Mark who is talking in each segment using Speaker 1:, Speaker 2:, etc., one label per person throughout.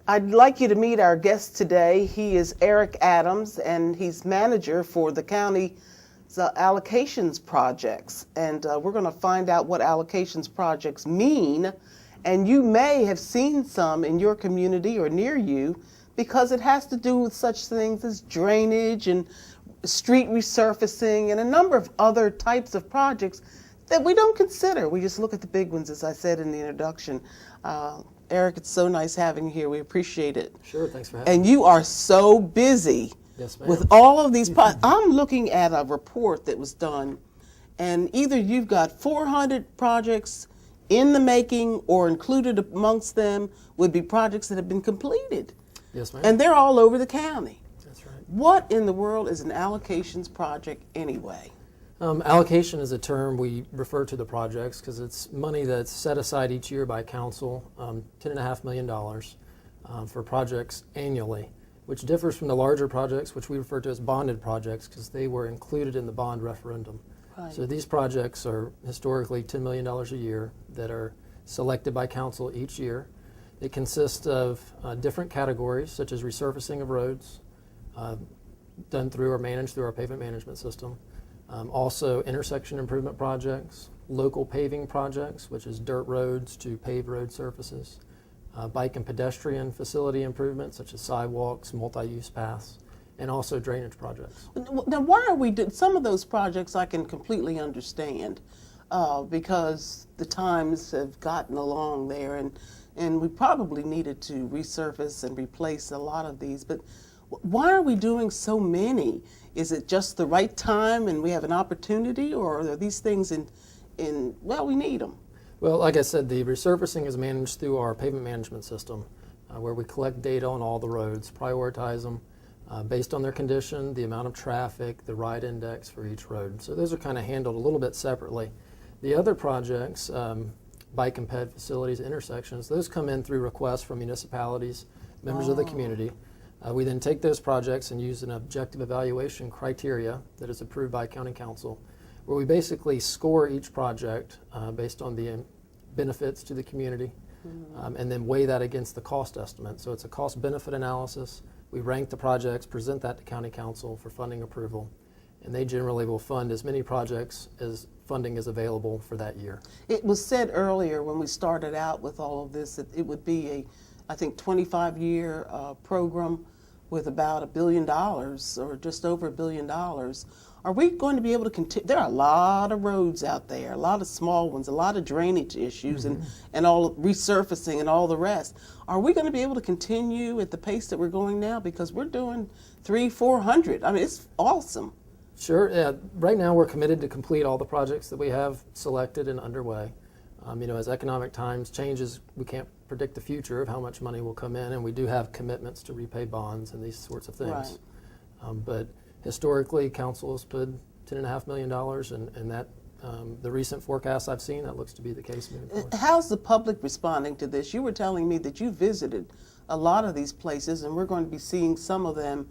Speaker 1: I'd like you to meet our guest today. He is Eric Adams, and he's manager for the county's allocations projects. And we're going to find out what allocations projects mean. And you may have seen some in your community or near you, because it has to do with such things as drainage and street resurfacing and a number of other types of projects that we don't consider. We just look at the big ones, as I said in the introduction. Eric, it's so nice having you here. We appreciate it.
Speaker 2: Sure, thanks for having me.
Speaker 1: And you are so busy with all of these projects. I'm looking at a report that was done, and either you've got 400 projects in the making or included amongst them would be projects that have been completed.
Speaker 2: Yes, ma'am.
Speaker 1: And they're all over the county.
Speaker 2: That's right.
Speaker 1: What in the world is an allocations project anyway?
Speaker 2: Allocation is a term we refer to the projects because it's money that's set aside each year by council, $10.5 million for projects annually, which differs from the larger projects, which we refer to as bonded projects because they were included in the bond referendum. Right. So these projects are historically $10 million a year that are selected by council each year. They consist of different categories such as resurfacing of roads, done through or managed through our pavement management system. Also intersection improvement projects, local paving projects, which is dirt roads to paved road surfaces, bike and pedestrian facility improvements such as sidewalks, multi-use paths, and also drainage projects.
Speaker 1: Now, why are we doing some of those projects? I can completely understand because the times have gotten along there, and we probably needed to resurface and replace a lot of these. But why are we doing so many? Is it just the right time and we have an opportunity, or are these things well, we need them?
Speaker 2: Well, like I said, the resurfacing is managed through our pavement management system, where we collect data on all the roads, prioritize them based on their condition, the amount of traffic, the ride index for each road. So those are kind of handled a little bit separately. The other projects, bike and ped facilities, intersections, those come in through requests from municipalities, members of the community. We then take those projects and use an objective evaluation criteria that is approved by County Council, where we basically score each project based on the benefits to the community, and then weigh that against the cost estimate. So it's a cost-benefit analysis. We rank the projects, present that to County Council for funding approval, and they generally will fund as many projects as funding is available for that year. It
Speaker 1: was said earlier when we started out with all of this that it would be I think 25-year program with about $1 billion or just over $1 billion. Are we going to be able to continue? There are a lot of roads out there, a lot of small ones, a lot of drainage issues and all resurfacing and all the rest. Are we going to be able to continue at the pace that we're going now? Because we're doing 300-400. I mean, it's awesome.
Speaker 2: Sure. Yeah. Right now we're committed to complete all the projects that we have selected and underway. As economic times changes, we can't predict the future of how much money will come in, and we do have commitments to repay bonds and these sorts of things. Right. But historically, council has put $10.5 million, and that the recent forecasts I've seen, that looks to be the case moving forward.
Speaker 1: How's the public responding to this? You were telling me that you visited a lot of these places, and we're going to be seeing some of them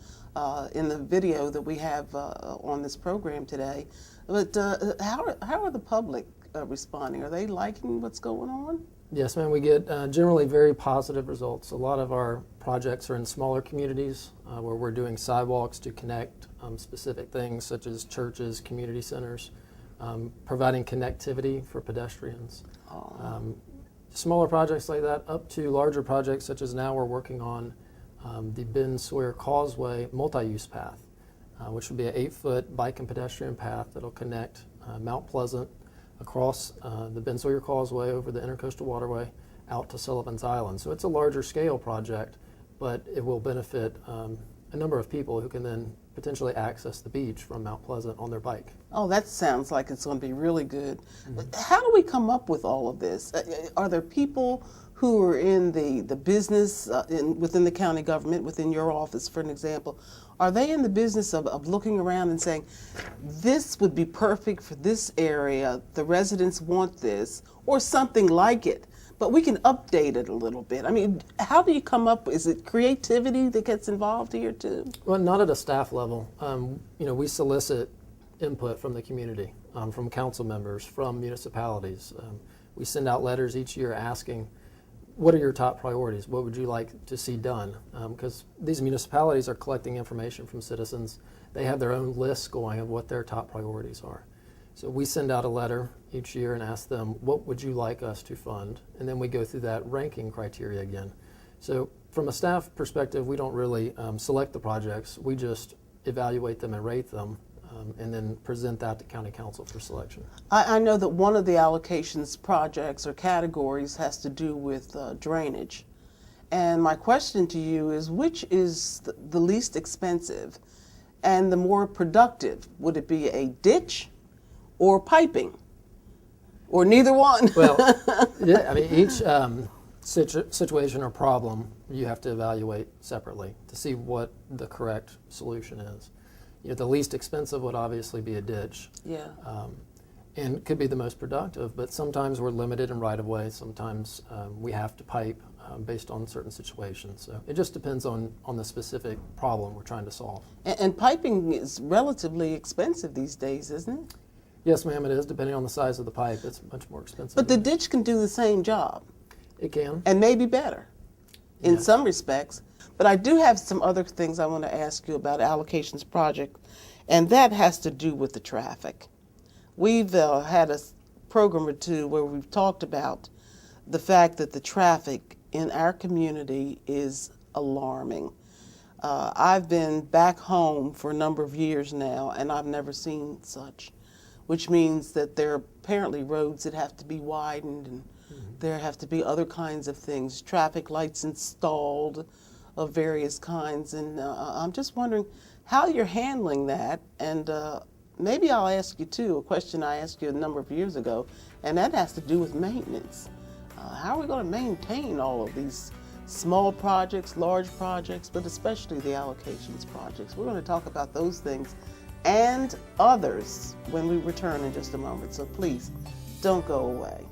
Speaker 1: in the video that we have on this program today. But how are the public responding? Are they liking what's going on?
Speaker 2: Yes, ma'am. We get generally very positive results. A lot of our projects are in smaller communities where we're doing sidewalks to connect specific things such as churches, community centers, providing connectivity for pedestrians. Smaller projects like that up to larger projects such as now we're working on the Ben Sawyer Causeway multi-use path, which will be an 8-foot bike and pedestrian path that'll connect Mount Pleasant across the Ben Sawyer Causeway over the Intercoastal Waterway out to Sullivan's Island. So it's a larger scale project, but it will benefit a number of people who can then potentially access the beach from Mount Pleasant on their bike.
Speaker 1: Oh, that sounds like it's going to be really good. How do we come up with all of this? Are there people who are in the business within the county government, within your office, for an example? Are they in the business of looking around and saying, this would be perfect for this area, the residents want this, or something like it, but we can update it a little bit? I mean, how do you come up? Is it creativity that gets involved here too?
Speaker 2: Well, not at a staff level. We solicit input from the community, from council members, from municipalities. We send out letters each year asking what are your top priorities? What would you like to see done? Because these municipalities are collecting information from citizens. They have their own lists going of what their top priorities are. So we send out a letter each year and ask them, what would you like us to fund? And then we go through that ranking criteria again. So from a staff perspective, we don't really select the projects. We just evaluate them and rate them, and then present that to County Council for selection.
Speaker 1: I know that one of the allocations projects or categories has to do with drainage. And my question to you is, which is the least expensive and the more productive? Would it be a ditch or piping? Or neither one?
Speaker 2: Well, yeah, I mean, each situation or problem you have to evaluate separately to see what the correct solution is. You know, the least expensive would obviously be a ditch.
Speaker 1: Yeah.
Speaker 2: And could be the most productive, but sometimes we're limited in right-of-way. Sometimes we have to pipe based on certain situations. So it just depends on the specific problem we're trying to solve.
Speaker 1: And piping is relatively expensive these days, isn't it?
Speaker 2: Yes, ma'am, it is. Depending on the size of the pipe, it's much more expensive.
Speaker 1: But the ditch can do the same job.
Speaker 2: It can.
Speaker 1: And maybe better in
Speaker 2: Yes.
Speaker 1: some respects. But I do have some other things I want to ask you about allocations project, and that has to do with the traffic. We've had a program or two where we've talked about the fact that the traffic in our community is alarming. I've been back home for a number of years now, and I've never seen such, which means that there are apparently roads that have to be widened, and there have to be other kinds of things, traffic lights installed of various kinds. And I'm just wondering how you're handling that. And maybe I'll ask you, too, a question I asked you a number of years ago, and that has to do with maintenance. How are we going to maintain all of these small projects, large projects, but especially the allocations projects? We're going to talk about those things and others when we return in just a moment. So please, don't go away.